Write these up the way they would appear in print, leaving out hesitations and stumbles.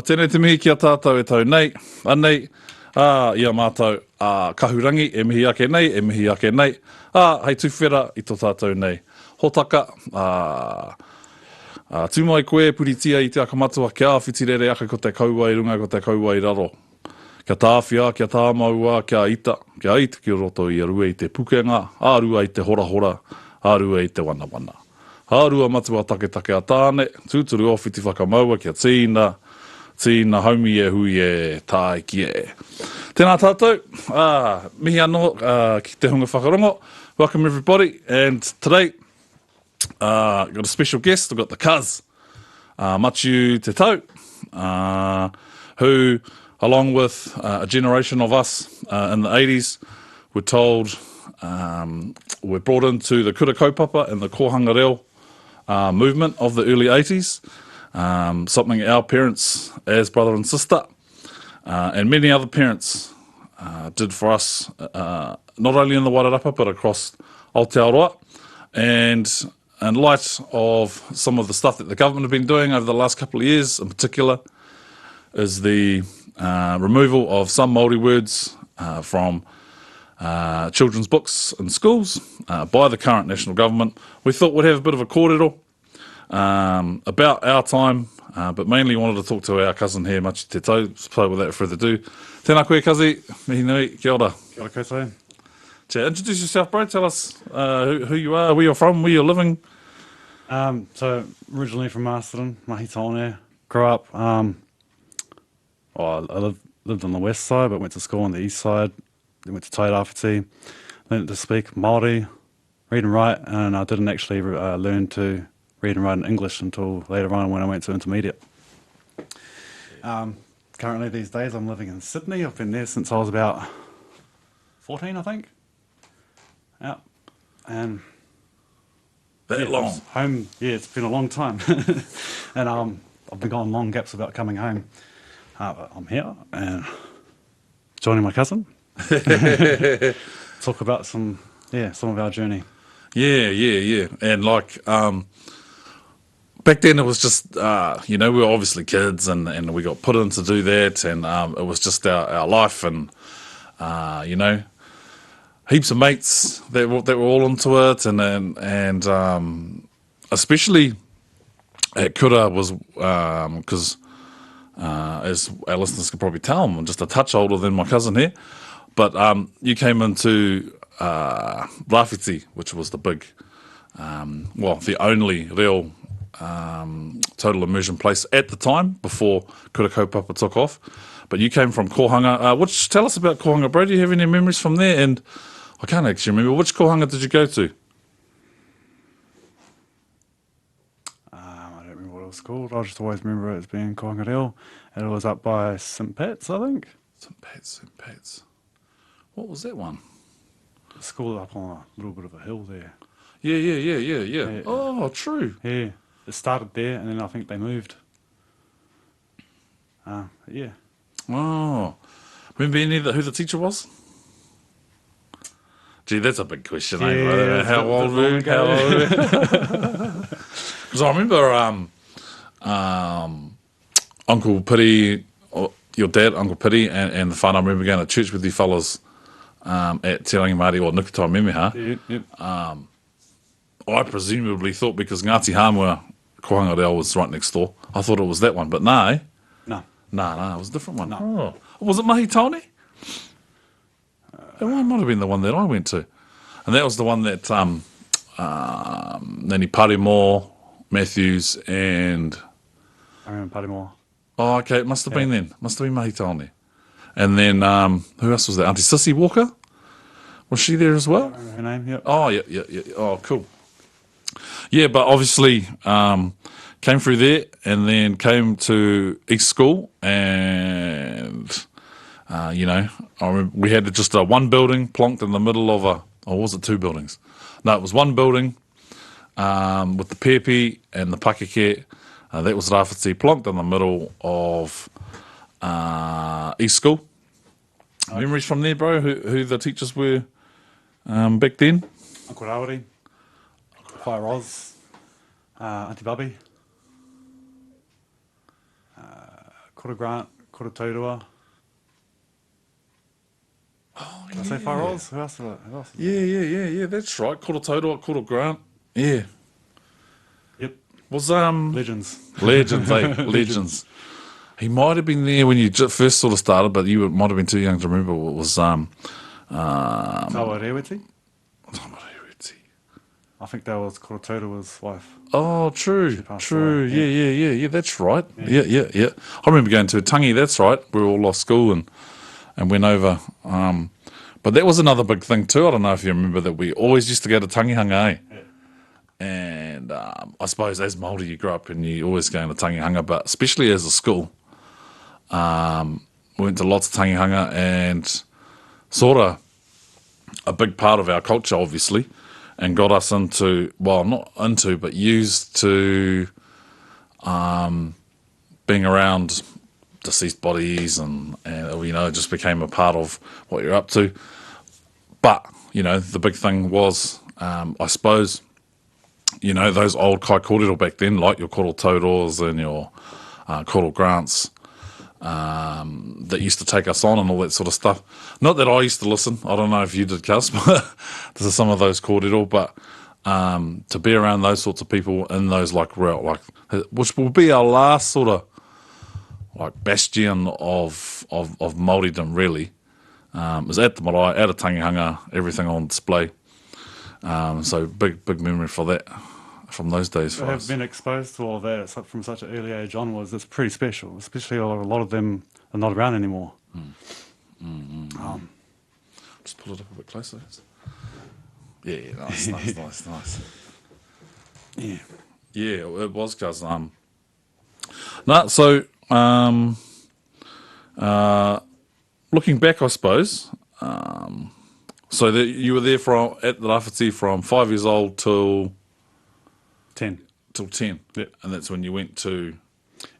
Tēnei te mihi ki a tātou e tau nei. Anei, ia mātou kahurangi, e mihi ake nei, e mihi ake nei. Hei tuwhera i tō tātou nei. Hotaka, tūmai koe, puritia i te akamatua, kia whitirere aka ko te kaua i runga, ko te kaua i raro. Kia tāwhia, kia tāmaua, kia ita, ki roto i rua i te pukenga, ārua i te hora, ārua i te wana. Hārua matua take a tāne, tūturu awhiti whakamaua, kia tīna haumi e hui e tāi ki e. Tēnā tātou, mihi anō ki te hunga whakarongo. Welcome everybody, and today, got a special guest. I've got the cuz, Matiu te tau, who, along with a generation of us in the 80s, were told, were brought into the kura kaupapa and the kohanga reo movement of the early 80s, something our parents, as brother and sister, and many other parents did for us, not only in the Wairarapa, but across Aotearoa. And in light of some of the stuff that the government have been doing over the last couple of years, in particular, is the removal of some Māori words from children's books in schools by the current national government. We thought we'd have a bit of a kōrero about our time, but mainly wanted to talk to our cousin here, Matiu te tau. So without further ado, tēnā koe kazi, mihi nui, kia ora. Kia ora koutou. Introduce yourself, bro. Tell us who you are, where you're from, where you're living. So originally from Masterton, Mahi Taone. Grew up, I lived on the west side, but went to school on the east side. Then went to Tairāwhiti, learned to speak Māori, read and write, and I didn't actually learn to read and write in English until later on when I went to intermediate. Currently these days I'm living in Sydney. I've been there since I was about 14, I think. Yeah, and Long. Home, yeah, it's been a long time, and I've been going long gaps without coming home. But I'm here and joining my cousin. Talk about some of our journey. Yeah. And like back then it was just we were obviously kids and we got put in to do that, and it was just our life, and heaps of mates that were all into it, and especially at Kura was because as our listeners could probably tell, I'm just a touch older than my cousin here, but you came into Rāwhiti, which was the big, the only real total immersion place at the time before Kura Kaupapa took off. But you came from Kohanga. Tell us about Kohanga, bro. Do you have any memories from there? And I can't actually remember. Which Kohanga did you go to? I don't remember what it was called. I just always remember it as being Kohanga Reo. And it was up by St. Pat's, I think. St. Pat's. What was that one? The school up on a little bit of a hill there. Yeah. Oh, true. Yeah. It started there, and then I think they moved. Yeah. Oh. Remember who the teacher was? Gee, that's a big question, eh? How old were you? Because I remember Uncle Piri, your dad, Uncle Piri, and the whānau, I remember going to church with you fellas at Te Rangi Māori or Nukutai Memeha. Yep. I presumably thought because Ngāti Hāmua Kohanga Reo was right next door, I thought it was that one, but no. No, it was a different one. No. Oh. Was it Mahi Taone? It might have been the one that I went to. And that was the one that Nani Parimore, Matthews, and... I remember Parimore. Oh, okay, it must have been then. Must have been Mahi Taone. And then, who else was there? Auntie Sissy Walker? Was she there as well? I remember her name, yep. Oh, yeah. Oh, cool. Yeah, but obviously came through there and then came to East School, and... I remember we had just one building plonked in the middle of or was it two buildings? No, it was one building with the pepe and the pakeke. That was Rāwhiti, plonked in the middle of East School. Okay. Memories from there, bro? Who the teachers were back then? Uncle Rawari, Whai Roz, Auntie Bubby, Kura Grant, Kura Taurua. Oh, Did I say Whai Ros? Who else? Who else? Yeah, that's right. Kura Taurua, Kura Grant. Yeah. Yep. Was, Legends. Legends, eh? Legends. He might have been there when you first sort of started, but you might have been too young to remember what was, Tawa Rewiti. I think that was Kura Taurua's wife. Oh, true, passed true. away, Yeah, that's right. Yeah. I remember going to a tangi, that's right. We all lost school and went over. But that was another big thing too. I don't know if you remember that we always used to go to tangihanga, eh? Yeah. And I suppose as Māori you grow up and you always go to tangihanga, but especially as a school, we went to lots of tangihanga and sort of a big part of our culture, obviously, and got us into, well, not into, but used to being around deceased bodies and it just became a part of what you're up to. But, the big thing was, I suppose, those old kai kōrero back then, like your koro tauros and your koro grants, that used to take us on and all that sort of stuff. Not that I used to listen. I don't know if you did, Cuz, but this is some of those kōrero, but to be around those sorts of people in those which will be our last sort of like bastion of Māoridom really, is at the marae, at a tangihanga, everything on display. So big memory for that, from those days for To have us. been exposed to all that from such an early age onwards, it's pretty special. Especially a lot of them are not around anymore. Just pull it up a bit closer. Yeah, nice. Yeah. Yeah, it was, cuz. So looking back, I suppose. So that you were there at the Rafiti from 5 years old till 10. 10, Yep. and that's when you went to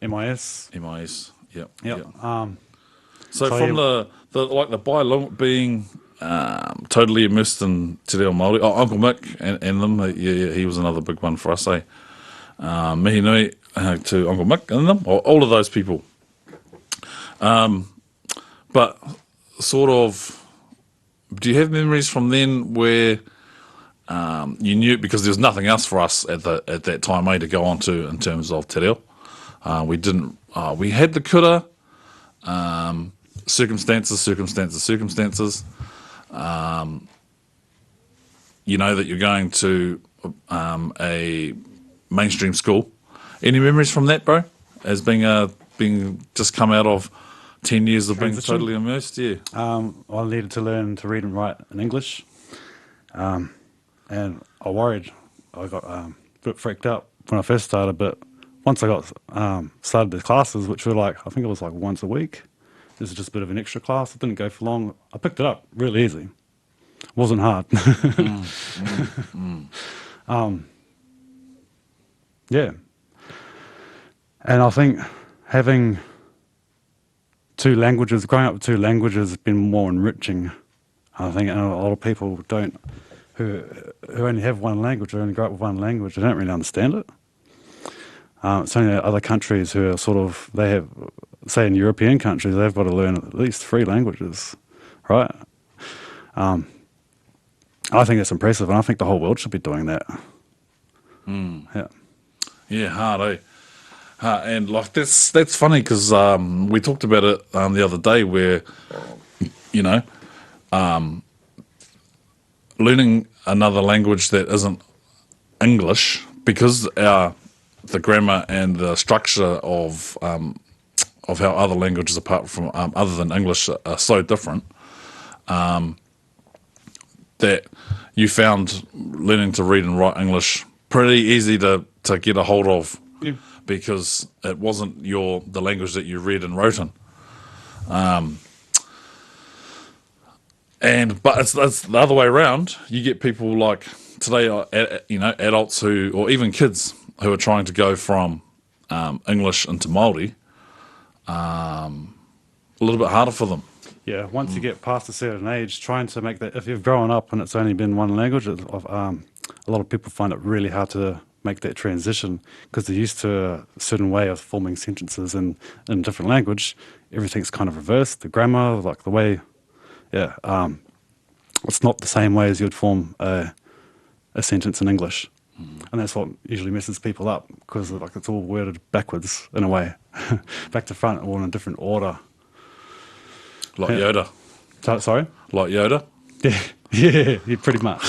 MIS. MIS. Yep. Yep. So So from yeah. the bilingual being totally immersed in Te Reo Māori. Oh, Uncle Mick and them. Yeah, he was another big one for us. Mihi nui to Uncle Mick and them. All of those people. But sort of, do you have memories from then where you knew, because there was nothing else for us at that time, to go on to in terms of Te Reo. We didn't. We had the kura. Circumstances. You know that you're going to a mainstream school. Any memories from that, bro? As being just come out of 10 years of being Transition? totally immersed, yeah. I needed to learn to read and write in English. And I worried. I got a bit freaked out when I first started, but once I got started the classes, which were I think it was once a week. This is just a bit of an extra class. It didn't go for long. I picked it up really easy. It wasn't hard. Yeah. And I think having growing up with two languages has been more enriching. I think a lot of people who only have one language, or only grow up with one language, they don't really understand it. It's only other countries who are they have, say in European countries, they've got to learn at least 3 languages, right? I think it's impressive, and I think the whole world should be doing that. Yeah. Yeah, hard, eh? And that's funny because we talked about it the other day, where learning another language that isn't English, because the grammar and the structure of how other languages, apart from other than English, are so different, that you found learning to read and write English pretty easy to get a hold of, Yeah. because it wasn't the language that you read and wrote in. But it's the other way around. You get people like today, adults or even kids who are trying to go from English into Māori. A little bit harder for them. Yeah, once you get past a certain age, trying to make that, if you've grown up and it's only been one language, a lot of people find it really hard to make that transition because they're used to a certain way of forming sentences in a different language. Everything's kind of reversed. The grammar, like the way, yeah, it's not the same way as you'd form a sentence in English. And that's what usually messes people up because like it's all worded backwards in a way, back to front, all in a different order. Like Yoda. Sorry? Like Yoda. Yeah, pretty much.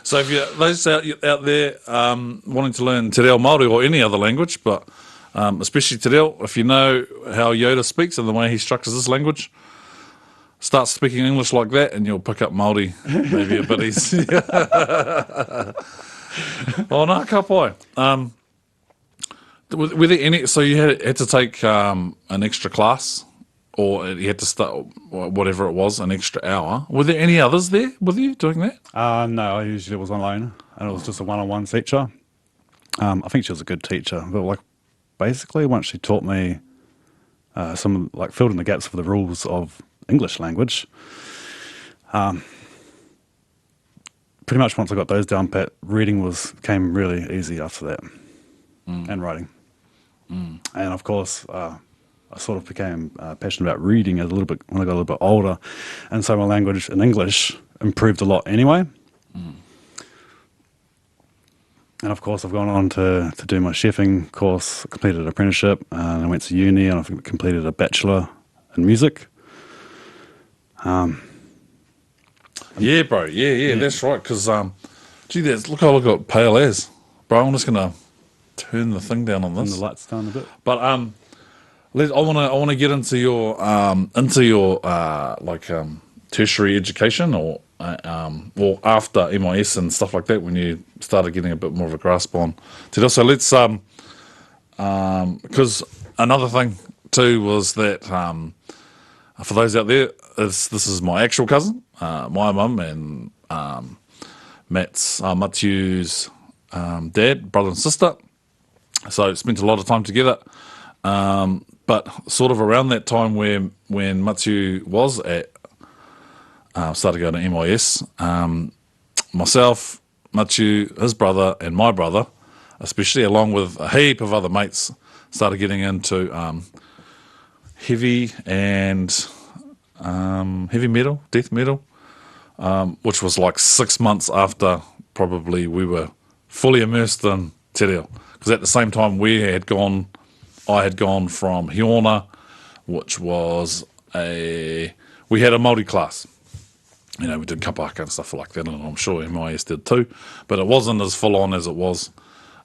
So if you those out there wanting to learn Te Reo Māori or any other language, but especially Te Reo, if you know how Yoda speaks and the way he structures his language, start speaking English like that and you'll pick up Māori maybe a bit easier. Oh, no, ka pai. Were there any, so you had to take an extra class or you had to start, whatever it was, an extra hour. Were there any others there with you doing that? No, I usually was alone and it was just a one-on-one teacher. I think she was a good teacher, but like basically once she taught me some, like filled in the gaps for the rules of English language, pretty much once I got those down pat, reading came really easy after that, and writing. And of course, I sort of became passionate about reading a little bit when I got a little bit older, and so my language in English improved a lot anyway. And of course, I've gone on to do my chefing course, completed an apprenticeship, and I went to uni and I've completed a bachelor in music. Yeah, bro. Yeah, that's right. Because, gee, look how I got pale as. Bro, I'm just going to turn the thing down on Turn this. the lights down a bit. But I want to get into your tertiary education or after MIS and stuff like that when you started getting a bit more of a grasp on Te Reo. So let's because another thing too was that for those out there, this is my actual cousin, my mum and Matiu's dad, brother and sister. So spent a lot of time together. But sort of around that time when Matiu was started going to MIS, myself, Matiu, his brother, and my brother, especially along with a heap of other mates, started getting into heavy metal, death metal, which was like 6 months after probably we were fully immersed in Te Reo. Because at the same time I had gone from Hiona, which was we had a Māori class. You know, we did kapaka and stuff like that, and I'm sure MIS did too, but it wasn't as full on as it was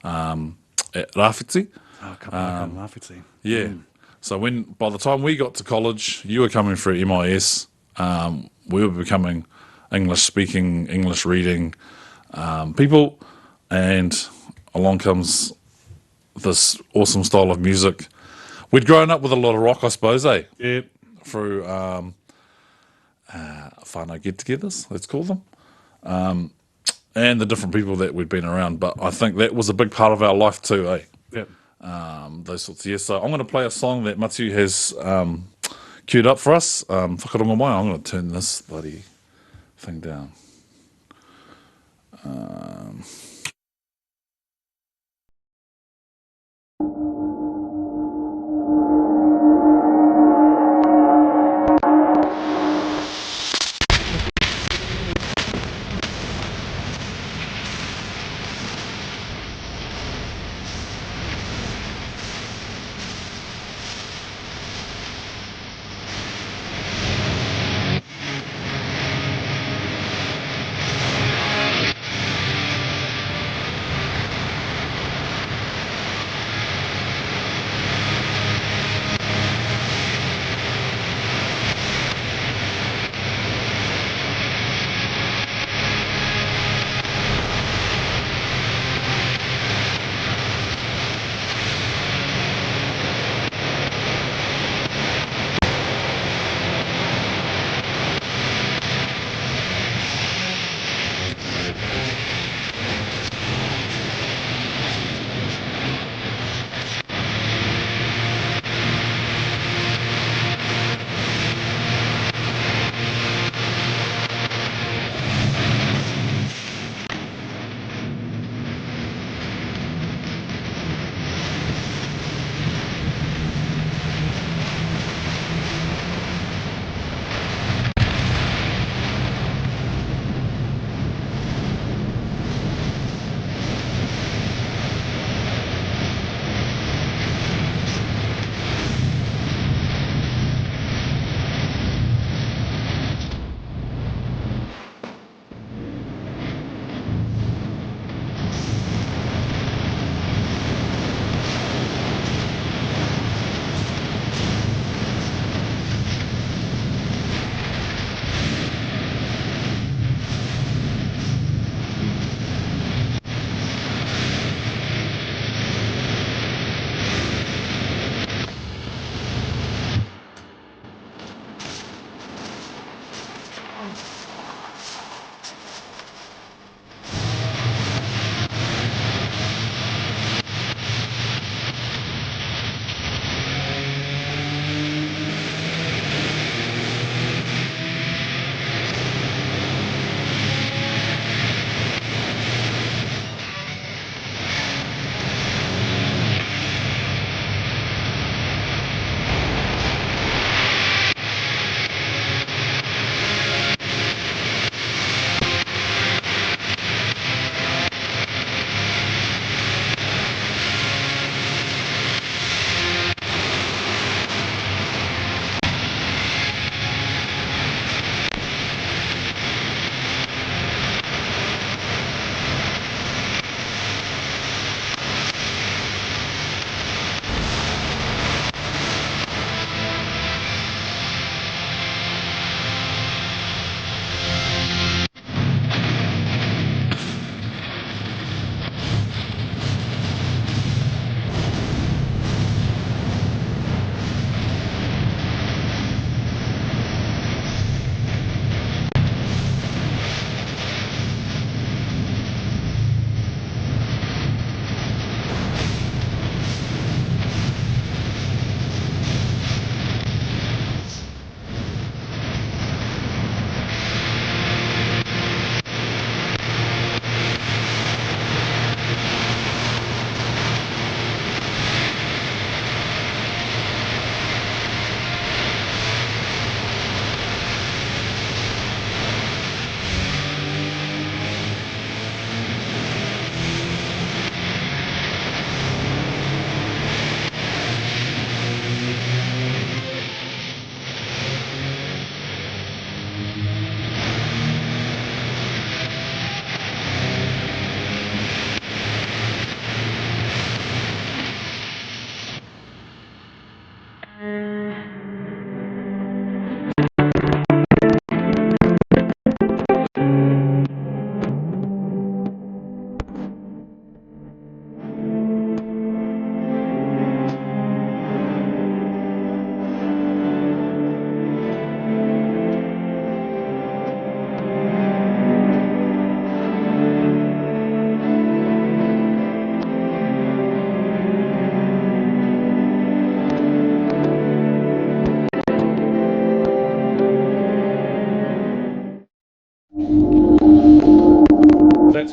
at Rāwhiti. Oh, kapaka and Rāwhiti. Yeah. So by the time we got to college, you were coming through MIS. We were becoming English speaking, English reading people, and along comes this awesome style of music. We'd grown up with a lot of rock, I suppose, eh? Yep. Through whānau get-togethers, let's call them, and the different people that we'd been around. But I think that was a big part of our life too, eh? Yep. Those sorts of years. So I'm going to play a song that Matiu has queued up for us. Whakarongo mai, I'm going to turn this bloody thing down.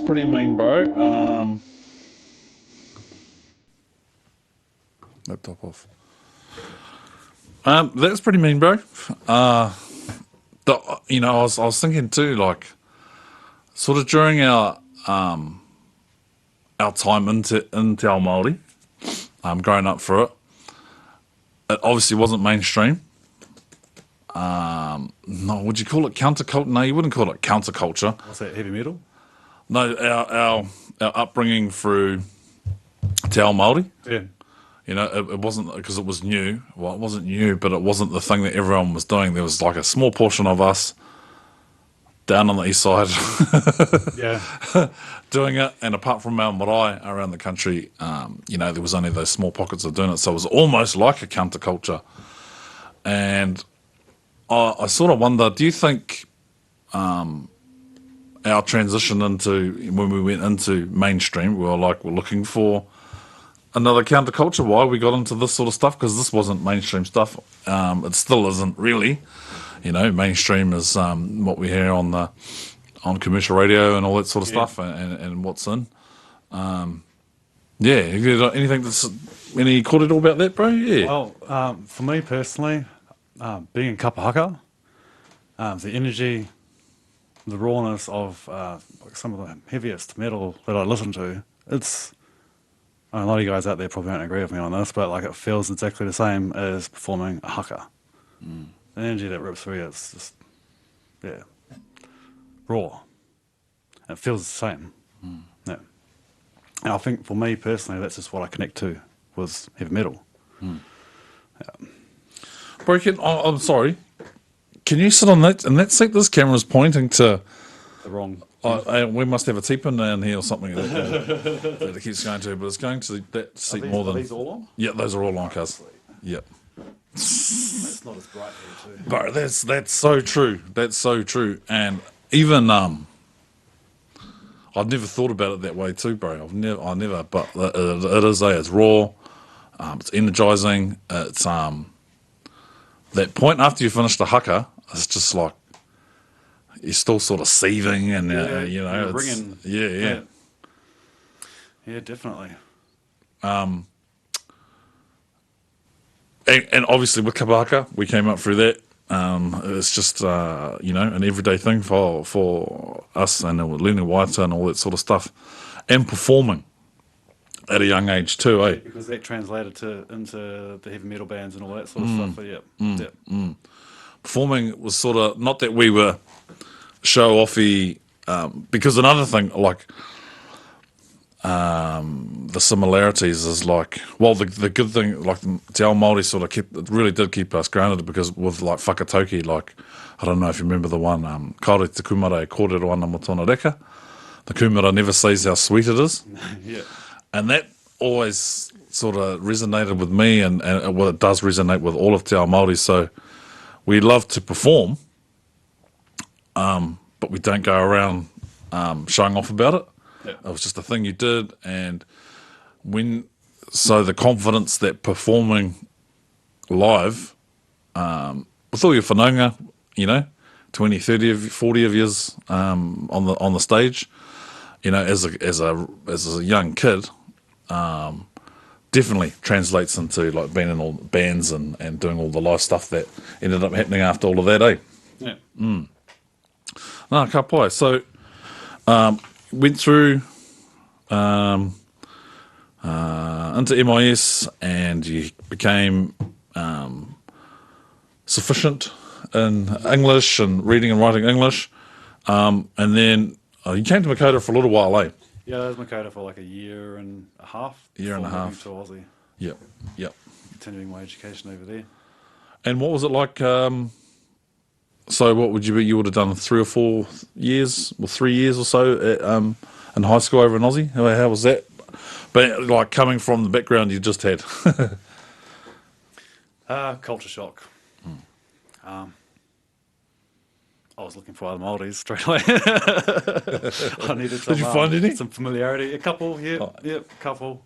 pretty mean, bro. Laptop off. That's pretty mean, bro. I was thinking too, like, sort of during our time into our Māori, growing up for it, it obviously wasn't mainstream. No, would you call it counterculture? No, you wouldn't call it counterculture. What's that, heavy metal? No, our upbringing through te ao Māori. Yeah. You know, it wasn't because it was new. Well, it wasn't new, but it wasn't the thing that everyone was doing. There was like a small portion of us down on the east side Yeah. doing it. And apart from our marae around the country, there was only those small pockets of doing it. So it was almost like a counterculture. And I sort of wonder, do you think our transition into, when we went into mainstream, we're looking for another counterculture, why we got into this sort of stuff? Because this wasn't mainstream stuff. It still isn't really. You know, mainstream is what we hear on commercial radio and all that sort of stuff, and what's in. Have you got anything any kōrero about that, bro? Yeah. Well, for me personally, being in kapahaka, the energy, the rawness of like some of the heaviest metal that I listen to, it's, a lot of you guys out there probably don't agree with me on this, but like it feels exactly the same as performing a haka. The energy that rips through you, it's just, raw. It feels the same. Yeah. And I think for me personally, that's just what I connect to, was heavy metal. Yeah. Bro, I'm sorry. Can you sit on that? And that seat, this camera's pointing to The wrong. we must have a teepin down here or something that it keeps going to, but it's going to that seat more than. Are these all on? Yeah, those are all on, cuz. Yep. It's not as bright here too. But that's so true. That's so true. And even I've never thought about it that way too, bro. I never. But it is. It's raw. It's energizing. It's that point after you finish the haka. It's just like you're still sort of seething, and you're it's bringing, yeah. Yeah, definitely. And obviously with kapahaka, we came up through that. It's just an everyday thing for us, and learning waita and all that sort of stuff, and performing at a young age too, eh? Because that translated into the heavy metal bands and all that sort of stuff. But Performing was sort of not that we were show offy, because another thing like the similarities is like, well, the good thing, like te ao Māori sort of really did keep us grounded, because with like whakatauki, like I don't know if you remember the one, kaore te kumara e kōrero ana mo tōna reka, the kumara never sees how sweet it is. yeah. And that always sort of resonated with me, and well, it does resonate with all of te ao Māori. So we love to perform, but we don't go around showing off about it. Yeah. It was just a thing you did, and so the confidence that performing live with all your whanaunga, 20, 30, 40 of years on the stage, as a young kid, definitely translates into like being in all the bands and doing all the live stuff that ended up happening after all of that, eh? Yeah. No, ka pai. So went through into MIS, and you became sufficient in English and reading and writing English, and then you came to Makota for a little while, eh? Yeah, I was in Makota for like a year and a half. Year and a before half. moving to Aussie, Yep. continuing my education over there. And what was it like? So what would you be? You would have done 3 or 4 years, or 3 years or so in high school over in Aussie. How was that? But like coming from the background you just had. Culture shock. I was looking for other Māoris straight away. I needed some, Did you find any? some familiarity. A couple, yeah, Oh. a couple.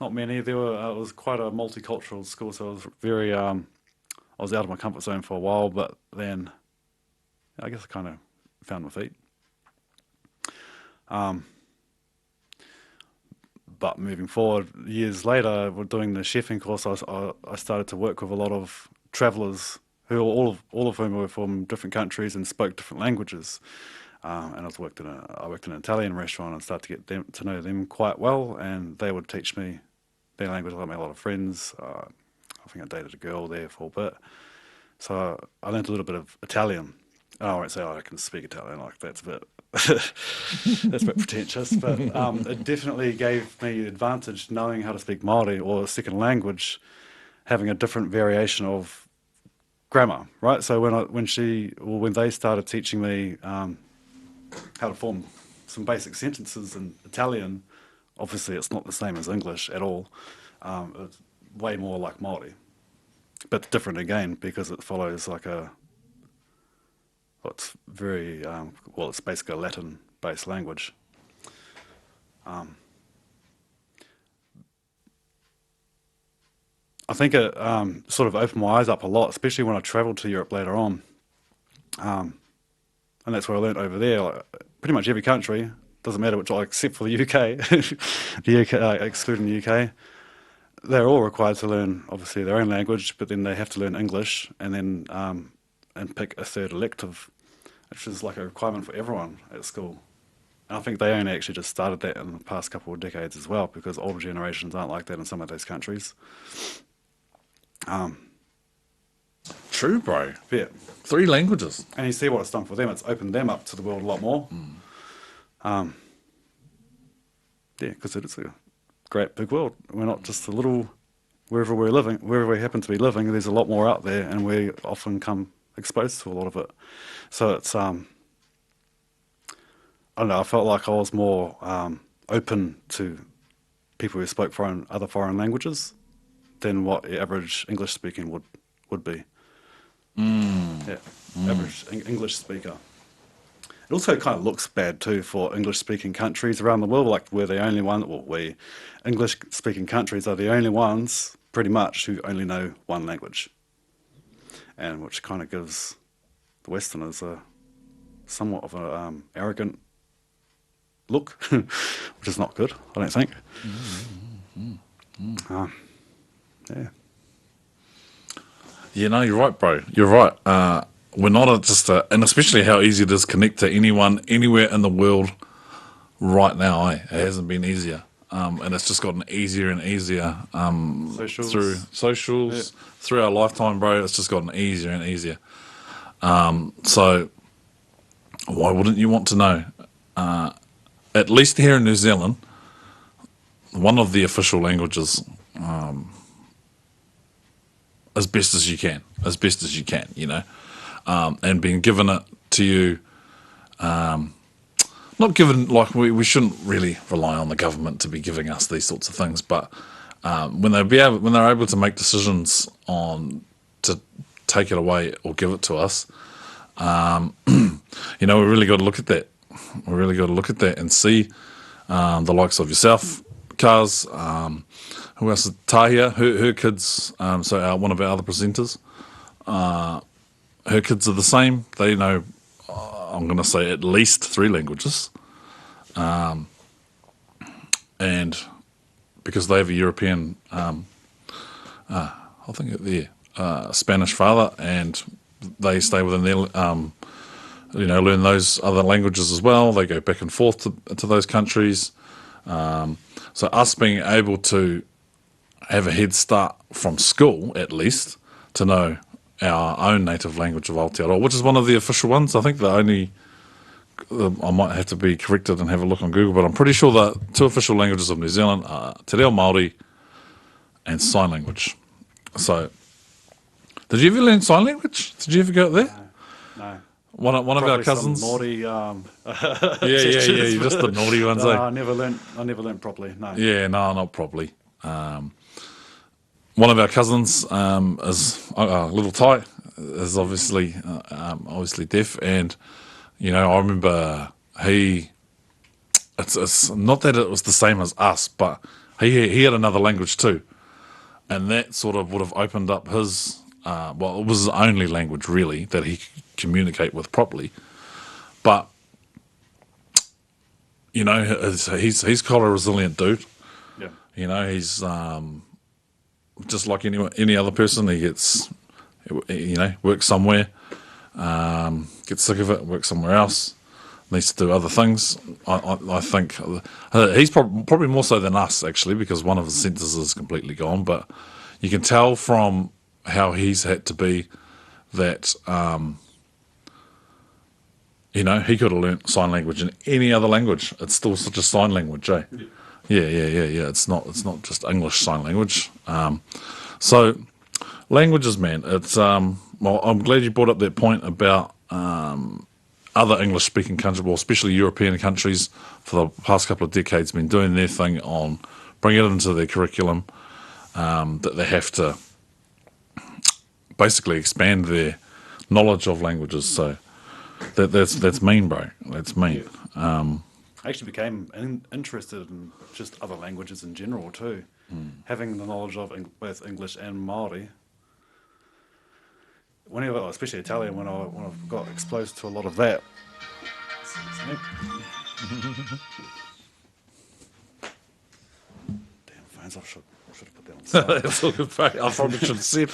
Not many. There were. It was quite a multicultural school, so I was very. I was out of my comfort zone for a while, but then I guess I kind of found my feet. But moving forward, years later, we're doing the chefing course. I started to work with a lot of travellers who all of whom were from different countries and spoke different languages. And I worked in an Italian restaurant and started to get to know them quite well. And they would teach me their language. I made a lot of friends. I think I dated a girl there for a bit. So I learned a little bit of Italian. I won't say I can speak Italian, like that's a bit that's a bit pretentious, but it definitely gave me the advantage knowing how to speak Māori or a second language, having a different variation of grammar, right? So when they started teaching me how to form some basic sentences in Italian, obviously it's not the same as English at all. It's way more like Māori, but different again because it follows like it's very, it's basically a Latin-based language. I think it sort of opened my eyes up a lot, especially when I travelled to Europe later on. And that's what I learned over there. Like, pretty much every country, doesn't matter which, except for the UK, the UK, excluding the UK, they're all required to learn, obviously, their own language, but then they have to learn English and then and pick a third elective, which is like a requirement for everyone at school. And I think they only actually just started that in the past couple of decades as well, because older generations aren't like that in some of those countries. True, bro. Yeah. 3 languages. And you see what it's done for them. It's opened them up to the world a lot more. Yeah, because it is a great big world. We're not just a little, wherever we happen to be living, there's a lot more out there, and we often come exposed to a lot of it. So it's, I don't know, I felt like I was more open to people who spoke other foreign languages than what the average English speaking would be. Yeah, average English speaker. It also kind of looks bad too for English speaking countries around the world, like we're the only one, English speaking countries are the only ones pretty much who only know one language. And which kind of gives the Westerners somewhat of an arrogant look, which is not good, I don't think. Yeah. Yeah, no, you're right, bro. You're right. We're not and especially how easy it is to connect to anyone, anywhere in the world right now, eh? It hasn't been easier. And it's just gotten easier and easier through socials, through our lifetime, bro. It's just gotten easier and easier. So why wouldn't you want to know? At least here in New Zealand, one of the official languages, as best as you can, you know, and being given it to you, not given, like we shouldn't really rely on the government to be giving us these sorts of things, but when they're able to make decisions on to take it away or give it to us, you know, we really got to look at that. We really got to look at that and see the likes of yourself, Kaz, who else is Tahia, her kids, one of our other presenters, her kids are the same. They know, I'm going to say, at least 3 languages. And because they have a European, I think they're Spanish father, and they stay within their, learn those other languages as well. They go back and forth to those countries. So us being able to have a head start from school, at least, to know our own native language of Aotearoa, which is one of the official ones. I think the only, I might have to be corrected and have a look on Google, but I'm pretty sure the 2 official languages of New Zealand are Te Reo Māori and sign language. So, did you ever learn sign language? Did you ever go there? No. One of our cousins. Naughty. Yeah. You're just the naughty ones. No, eh? I never learned properly. No. Yeah, no, not properly. One of our cousins is little Ty is obviously deaf, and you know, I remember it's not that it was the same as us, but he had another language too, and that sort of would have opened up his it was his only language really that he could communicate with properly. But you know, he's quite a resilient dude. Yeah. You know, he's just like any other person. He gets, you know, works somewhere, gets sick of it, works somewhere else, needs to do other things. I think he's probably more so than us, actually, because one of his senses is completely gone. But you can tell from how he's had to be that, you know, he could have learnt sign language in any other language. It's still such a sign language, eh? Yeah. It's not just English sign language. So languages, man. It's well, I'm glad you brought up that point about other English-speaking countries, well, especially European countries, for the past couple of decades, been doing their thing on bringing it into their curriculum. That they have to basically expand their knowledge of languages. So that's mean, bro. That's mean. I actually became interested in just other languages in general too. Having the knowledge of both English and Māori. Whenever, especially Italian, when I've got exposed to a lot of that. Damn phones! I should have put that on silent. That's all good, bro. I probably should have said.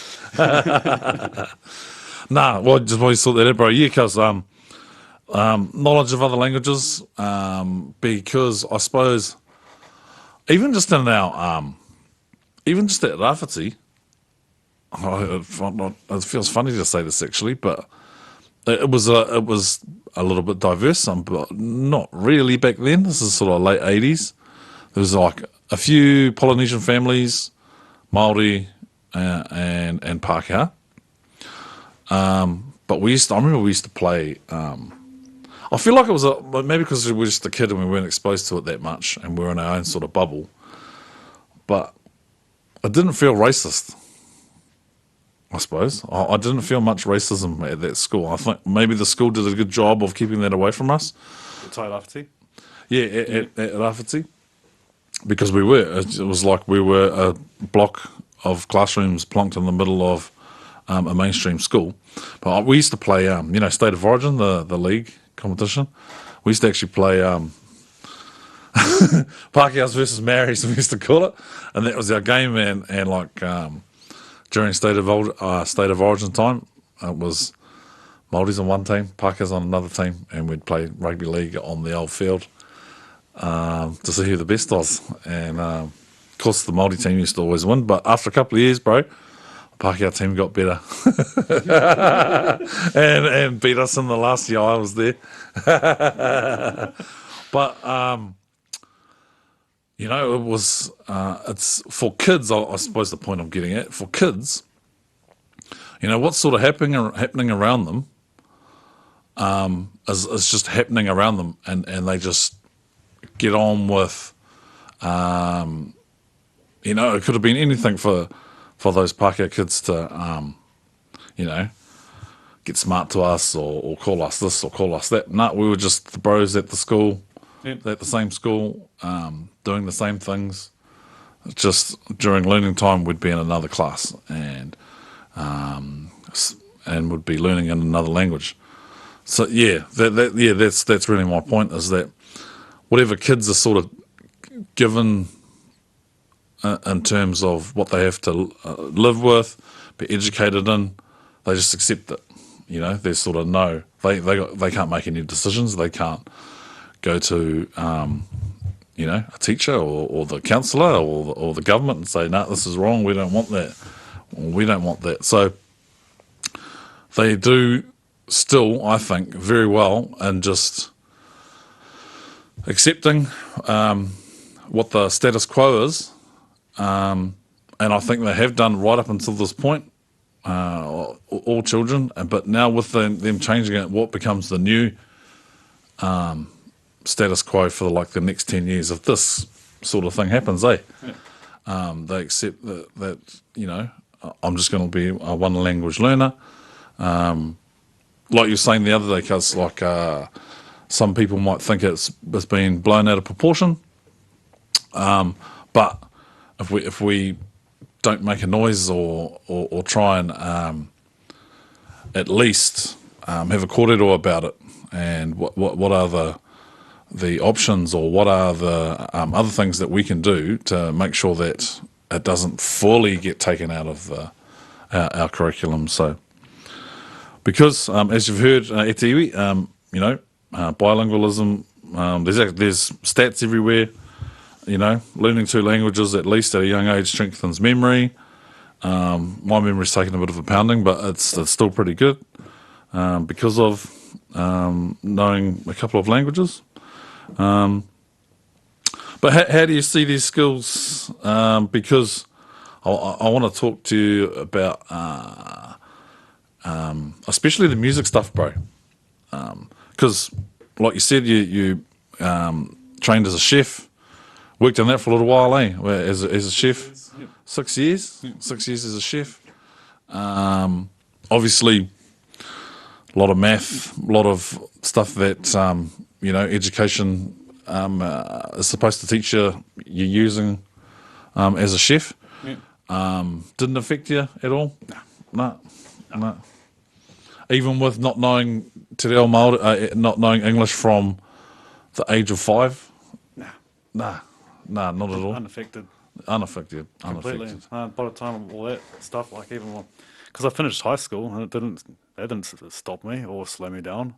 Nah, well, just why you thought that out, bro. Yeah, because knowledge of other languages, because I suppose even just in our, even just at Rafiti, it feels funny to say this actually, but it was a little bit diverse, but not really back then. This is sort of late 80s. There was like a few Polynesian families, Māori, and Pākehā. But I remember we used to play. I feel like it was maybe because we were just a kid and we weren't exposed to it that much, and we were in our own sort of bubble. But it didn't feel racist. I suppose I didn't feel much racism at that school. I think maybe the school did a good job of keeping that away from us. The Tai Rafiti? Yeah, at Rafiti, because we were. It was like we were a block of classrooms plonked in the middle of a mainstream school. But we used to play, you know, State of Origin, the league competition. We used to actually play Pākehās versus Maoris, we used to call it, and that was our game. And like during State of Origin time, it was Māoris on one team, Pākehās on another team, and we'd play rugby league on the old field to see who the best was. And of course, the Māori team used to always win. But after a couple of years, bro, Pākehā team got better and beat us in the last year I was there. But you know, it was it's for kids. I suppose the point I'm getting at, for kids, you know, what's sort of happening around them is just happening around them, and they just get on with. You know, it could have been anything for those Pākehā kids to, you know, get smart to us or call us this or call us that. No, we were just the bros at the school, at the same school, doing the same things. Just during learning time, we'd be in another class and would be learning in another language. So yeah, that's really my point, is that whatever kids are sort of given in terms of what they have to live with, be educated in, they just accept it. You know, they sort of know they can't make any decisions. They can't go to you know, a teacher or the counsellor or the government and say, no, this is wrong. We don't want that. We don't want that. So they do still, I think, very well in just accepting what the status quo is. And I think they have done right up until this point, all children. But now with them changing it, what becomes the new status quo for the next 10 years, if this sort of thing happens, eh? Yeah. They accept that, you know, I'm just going to be a one language learner. Like you were saying the other day, because like some people might think it's been blown out of proportion. But if we don't make a noise or try and at least have a kōrero about it, and what are the the options, or what are the other things that we can do to make sure that it doesn't fully get taken out of our curriculum. So, because as you've heard, e te iwi, bilingualism, there's stats everywhere. Learning two languages at least at a young age strengthens memory. My memory's taken a bit of a pounding, but it's still pretty good because of knowing a couple of languages. But how do you see these skills? Because I want to talk to you about, especially the music stuff, bro. Because, like you said, you trained as a chef, worked on that for a little while, as a chef. 6 years? 6 years as a chef. Obviously, a lot of math, a lot of stuff that, education is supposed to teach you, you're using as a chef. Didn't affect you at all? No. Even with not knowing te reo Māori, not knowing English from the age of 5? Nah, not at all. Unaffected. Completely. By the time of all that stuff, like even because I finished high school and it didn't stop me or slow me down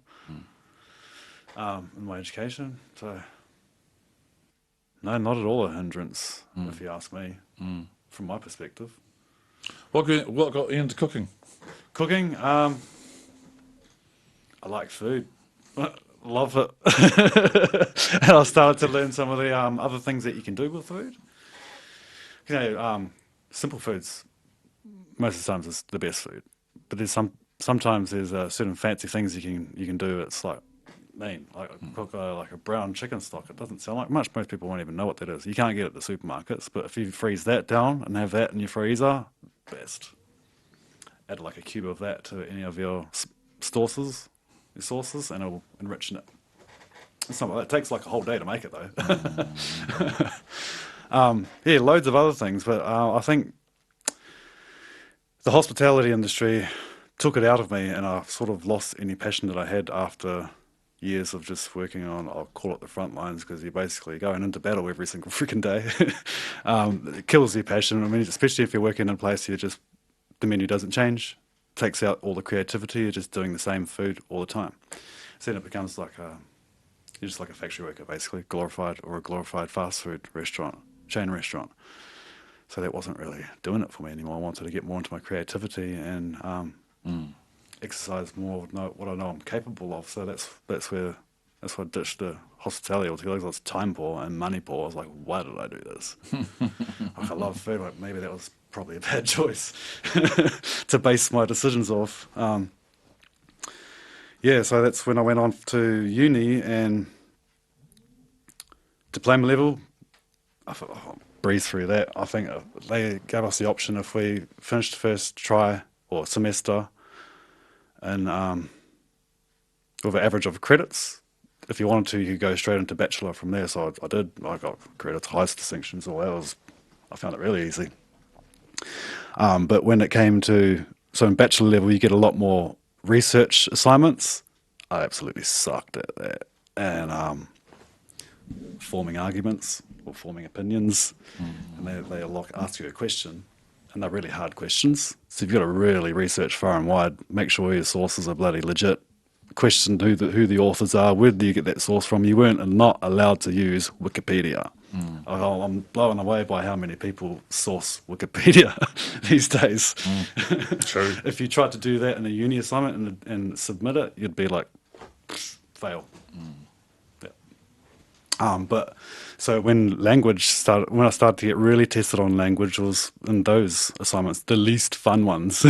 in my education. So no, not at all a hindrance, if you ask me, from my perspective. What got you into cooking? Cooking, I like food. Love it. And I started to learn some of the other things that you can do with food. Simple foods, most of the times is the best food. But there's sometimes there's certain fancy things you can do. It's like, cook like a brown chicken stock. It doesn't sound like much. Most people won't even know what that is. You can't get it at the supermarkets, but if you freeze that down and have that in your freezer, best. Add like a cube of that to any of your sauces, and it'll enrich it. It's not, it takes like a whole day to make it though. Loads of other things, but I think the hospitality industry took it out of me, and I sort of lost any passion that I had after years of just working on, I'll call it the front lines, because you're basically going into battle every single freaking day. It kills your passion. I mean, especially if you're working in a place where the menu doesn't change, takes out all the creativity, you're just doing the same food all the time. So then it becomes like you're just like a factory worker, basically, a glorified fast food chain restaurant. So that wasn't really doing it for me anymore. I wanted to get more into my creativity and exercise more of what I know I'm capable of. So that's why I ditched the hospitality altogether, because I was time poor and money poor. I was like, why did I do this? Like, I love food. Like, maybe that was probably a bad choice to base my decisions off. So that's when I went on to uni and diploma level. I thought, breeze through that. I think they gave us the option if we finished first try or semester and with an average of credits. If you wanted to, you could go straight into bachelor from there. So I did. I got credits, highest distinctions, all that. I found it really easy. But when it came to, so in bachelor level, you get a lot more research assignments. I absolutely sucked at that. And forming arguments or forming opinions. And they ask you a question, and they're really hard questions. So you've got to really research far and wide, make sure your sources are bloody legit. Question who the authors are, where do you get that source from? You weren't not allowed to use Wikipedia. I'm blown away by how many people source Wikipedia these days. True. If you tried to do that in a uni assignment and submit it, you'd be like, fail. But so when I started to get really tested on language, was in those assignments, the least fun ones.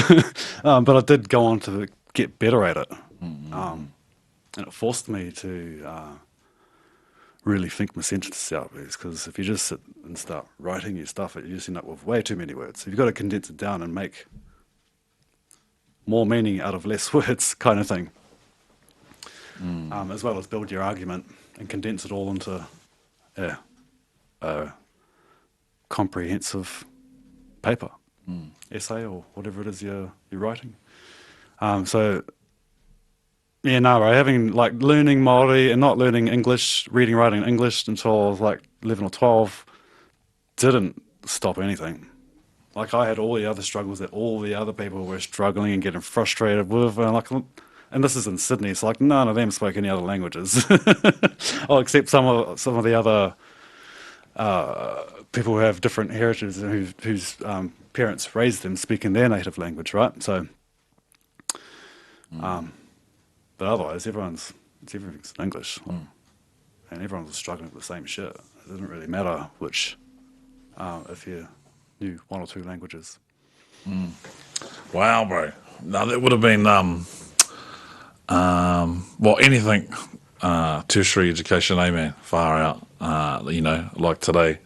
But I did go on to get better at it. And it forced me to really think my sentences out, because if you just sit and start writing your stuff, you just end up with way too many words. So you've got to condense it down and make more meaning out of less words, kind of thing. As well as build your argument and condense it all into a comprehensive paper, essay, or whatever it is you're writing. So Yeah, no, bro. Having like learning Māori and not learning English, reading, writing English until I was like 11 or 12 didn't stop anything. Like I had all the other struggles that all the other people were struggling and getting frustrated with, and this is in Sydney. It's like none of them spoke any other languages, oh, except some of the other people who have different heritages and whose parents raised them speaking their native language, right? So, but otherwise, everything's in English, and everyone was struggling with the same shit. It doesn't really matter which, if you knew one or two languages. Wow, bro. No, that would have been well, anything tertiary education, eh, man? Far out. Like today,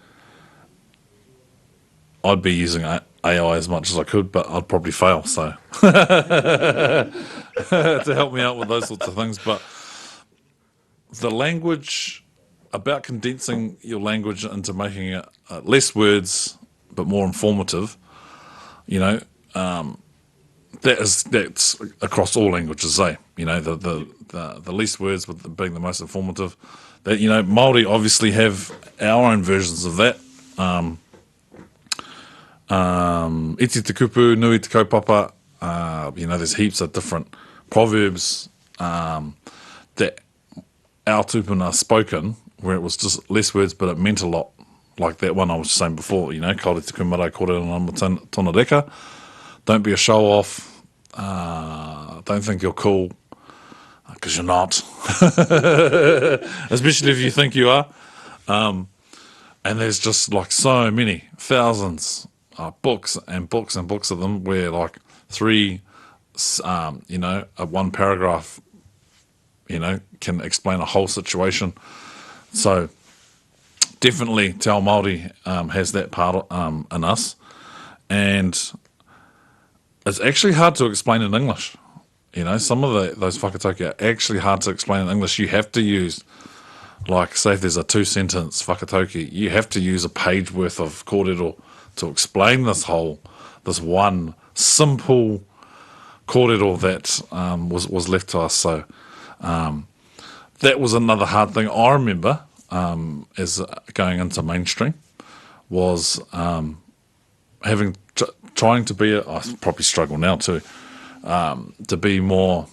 I'd be using AI as much as I could, but I'd probably fail. So to help me out with those sorts of things, but the language about condensing your language into making it less words but more informative. You know, that's across all languages. The least words but being the most informative. That Māori obviously have our own versions of that. Iti te kupu, nui te kaupapa. There's heaps of different proverbs that our tupuna spoken, where it was just less words, but it meant a lot. Like that one I was saying before, kaore te kumara kore nama tona reka. Don't be a show-off. Don't think you're cool, because you're not. Especially if you think you are. And there's just like so many, thousands books and books and books of them where like three, one paragraph, can explain a whole situation. So definitely Te Ao Māori has that part in us. And it's actually hard to explain in English. Some of those whakatauki are actually hard to explain in English. You have to use, like, say if there's a 2-sentence whakatauki, you have to use a page worth of kōrero to explain this one simple kōrero that was left to us. So that was another hard thing I remember as going into mainstream was trying to be I probably struggle now too, to be more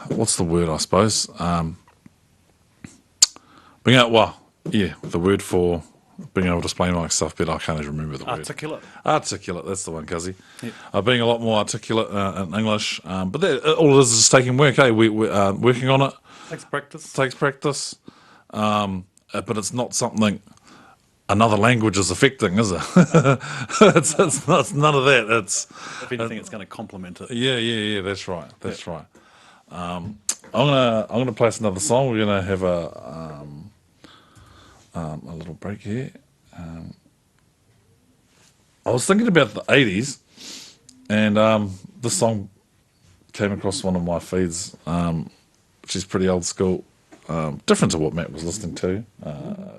what's the word, I suppose, the word for being able to explain my stuff better. I can't even remember the word. Articulate, that's the one, Cuzzy. Yep. Being a lot more articulate in English, but all it is just taking work, eh? We're working on it. Takes practice. But it's not something another language is affecting, is it? it's none of that. If anything, it's going to complement it. Yeah. That's right. Right. I'm gonna play us another song. We're gonna have a little break here. I was thinking about the 80s, and this song came across one of my feeds, which is pretty old school. Different to what Matt was listening to,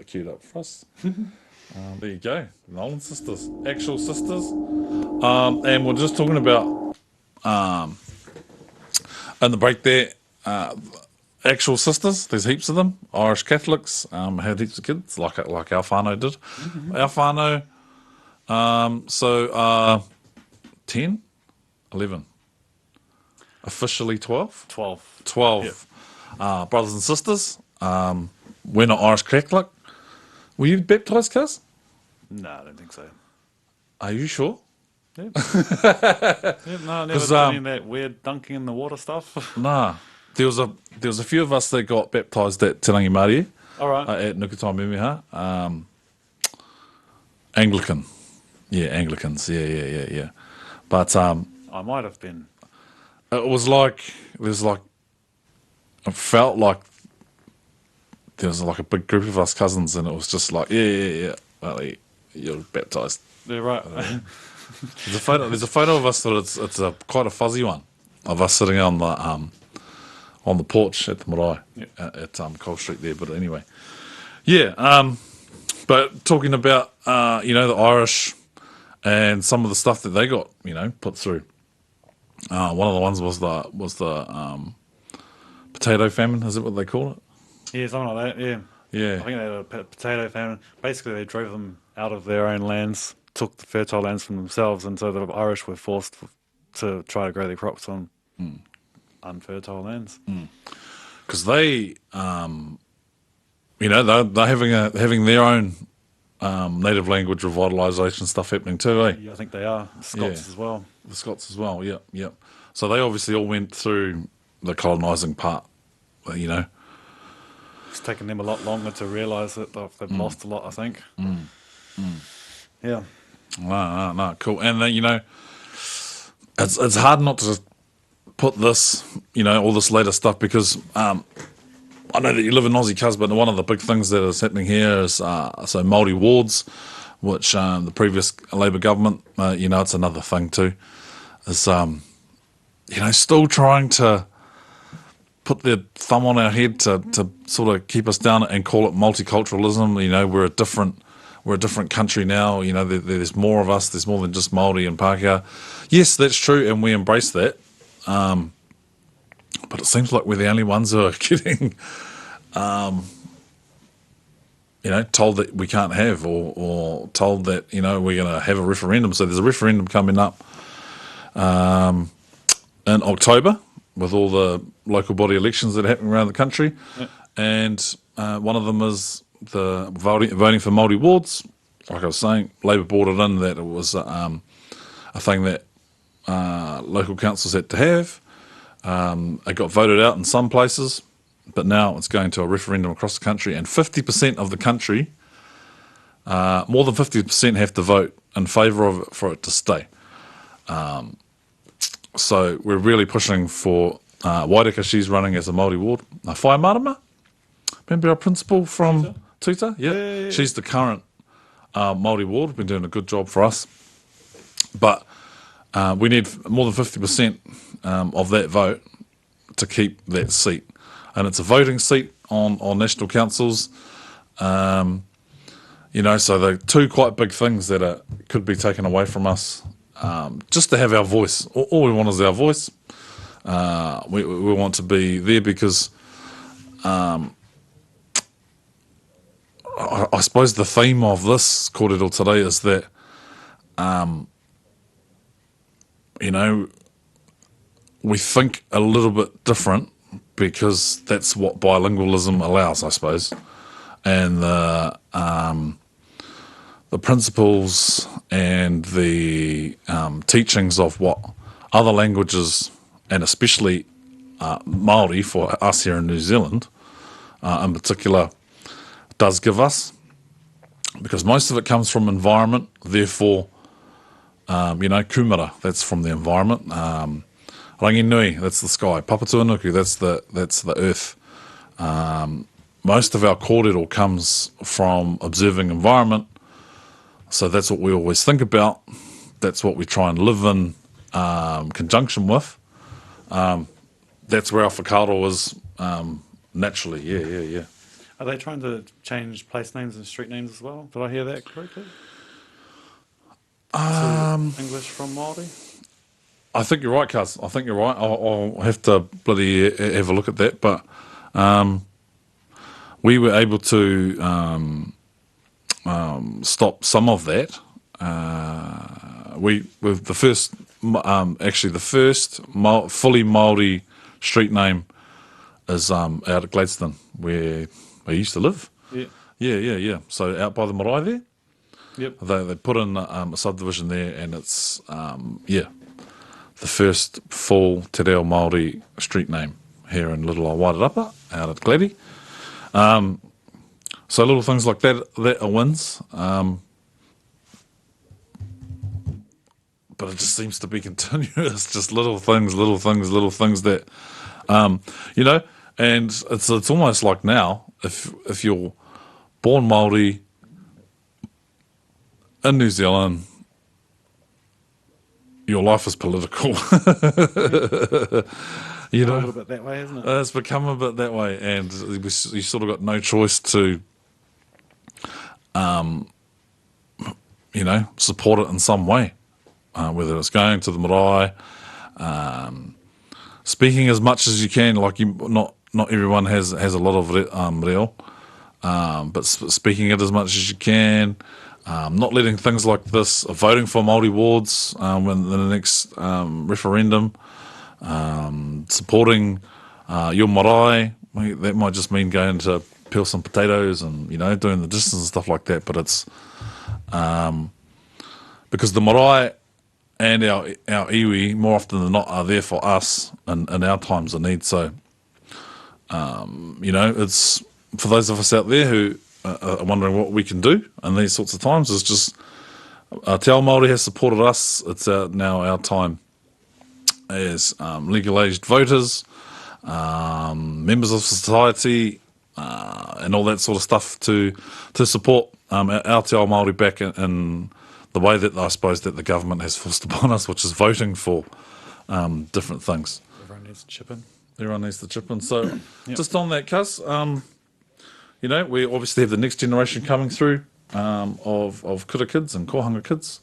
queued up for us. There you go, Nolan sisters, actual sisters, and we're just talking about in the break there, actual sisters. There's heaps of them. Irish Catholics had heaps of kids, like our whānau did. Our whānau, 10, 11, officially 12. 12. Yep. Brothers and sisters. We're not Irish Catholic. Were you baptised, cuz? No, I don't think so. Are you sure? Yeah. No, never done any of that weird dunking in the water stuff. Nah. There was a few of us that got baptised at Te Rangi Mārie. All right. At Nukutai Mimiha. Anglican. Yeah, Anglicans. Yeah. But I might have been. It was like it felt like there was like a big group of us cousins, and it was just like, yeah. Well, you're baptised. Yeah, right. There's a photo of us, but it's quite a fuzzy one of us sitting on the porch at the marae at Cole Street there. But anyway, yeah. But talking about the Irish and some of the stuff that they got put through. One of the ones was the potato famine. Is it what they call it? Yeah, something like that. Yeah, Yeah. I think they had a potato famine. Basically, they drove them out of their own lands, took the fertile lands from themselves, and so the Irish were forced to try to grow their crops on unfertile lands. Because they're having their own native language revitalisation stuff happening too, eh? Yeah, I think they are. Yeah, Scots as well. the Scots as well. Yeah, yeah. So they obviously all went through the colonising part. You know, It's taken them a lot longer to realise that they've lost a lot, I think. Yeah. no, cool. And then it's hard not to put this, all this later stuff because I know that you live in Aussie cuz, but one of the big things that is happening here is so Māori wards, which the previous Labour government, it's another thing too, is still trying to put their thumb on our head to sort of keep us down and call it multiculturalism. We're a different country now. There's more of us. There's more than just Māori and Pākehā. Yes, that's true, and we embrace that. But it seems like we're the only ones who are getting, told that we can't have, or told that we're going to have a referendum. So there's a referendum coming up in October with all the local body elections that are happening around the country, and one of them is the voting for Māori wards. Like I was saying, Labour brought it in that it was a thing that local councils had to have. It got voted out in some places, but now it's going to a referendum across the country, and 50% of the country, more than 50% have to vote in favour of it for it to stay. So we're really pushing for Waireka. She's running as a Māori ward. Whai Marama, remember our principal from Tuta? Yeah. She's the current Māori ward. Been doing a good job for us. But we need more than 50% of that vote to keep that seat. And it's a voting seat on national councils. So they're two quite big things that could be taken away from us. Just to have our voice. All we want is our voice. We want to be there because I suppose the theme of this kōrero today is that we think a little bit different because that's what bilingualism allows, I suppose. And the principles and the teachings of what other languages, and especially Māori for us here in New Zealand, in particular, does give us, because most of it comes from environment. Therefore, kumara, that's from the environment. Rangi nui, that's the sky. Papatuanuku, that's the earth. Most of our kōrero comes from observing environment. So that's what we always think about. That's what we try and live in conjunction with. That's where our whakaaro is naturally. Yeah. Are they trying to change place names and street names as well? Did I hear that correctly? English from Māori? I think you're right, cuz. I think you're right. I'll have to bloody have a look at that. But we were able to stop some of that. With the first, fully Māori street name is out at Gladstone, where I used to live. Yeah. So out by the marae there. Yep. They put in a subdivision there, and it's the first full Te Reo Māori street name here in Little Wairarapa out at Gladdy. So little things like that are wins. But it just seems to be continuous, just little things that, and it's almost like now, if you're born Māori in New Zealand, your life is political. A little bit that way, isn't it? It's become a bit that way, and you sort of got no choice to, support it in some way, whether it's going to the marae, Speaking as much as you can, like not everyone has a lot of reo, but speaking it as much as you can, not letting things like this, voting for Māori wards when the next referendum, supporting your marae. That might just mean going to peel some potatoes and doing the distance and stuff like that. But it's because the marae and our iwi more often than not are there for us in our times of need. So it's for those of us out there who are wondering what we can do in these sorts of times. Is just Te Ao Māori has supported us. It's now our time as legal aged voters, members of society, and all that sort of stuff to support our Te Ao Māori back in the way that I suppose that the government has forced upon us, which is voting for different things. Everyone needs to chip in. Everyone needs to chip in. So just on that, Cuz, we obviously have the next generation coming through of kura kids and kohanga kids.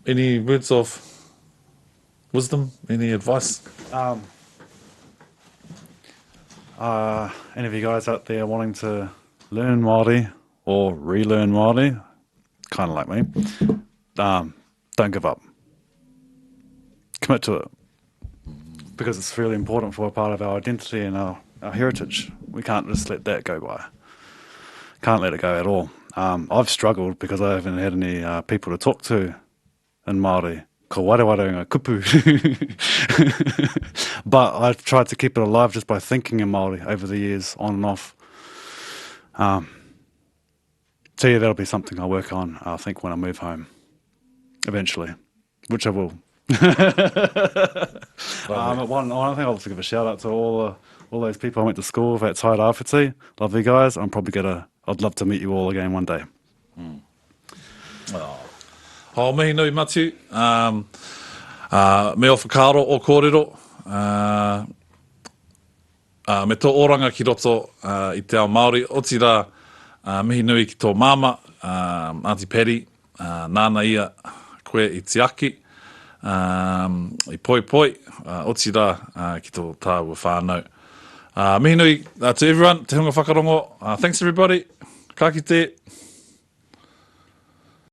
Any words of wisdom? Any advice? Any of you guys out there wanting to learn Māori or relearn Māori, kind of like me, don't give up. Commit to it. Because it's really important for a part of our identity and our heritage. We can't just let that go by. Can't let it go at all. I've struggled because I haven't had any people to talk to in Māori. Ko warewarenga kupu. But I've tried to keep it alive just by thinking in Māori over the years, on and off. So yeah, that'll be something I'll work on, I think, when I move home. Eventually. Which I will. One thing I'll give a shout out to all those people I went to school with at Tai Rāwhiti. Lovely guys. I'd love to meet you all again one day. Ho mihi nui Matiu. Me o whakaro o kōrero. Me tō oranga ki roto i te ao Māori. O tira mihi nui ki tō māma, Auntie Patty, nāna ia koe i Tiaki. I poi poi, o tira ki tō tāua whānau. Mihi nui to everyone, te hunga whakarongo. Thanks everybody. Ka kite.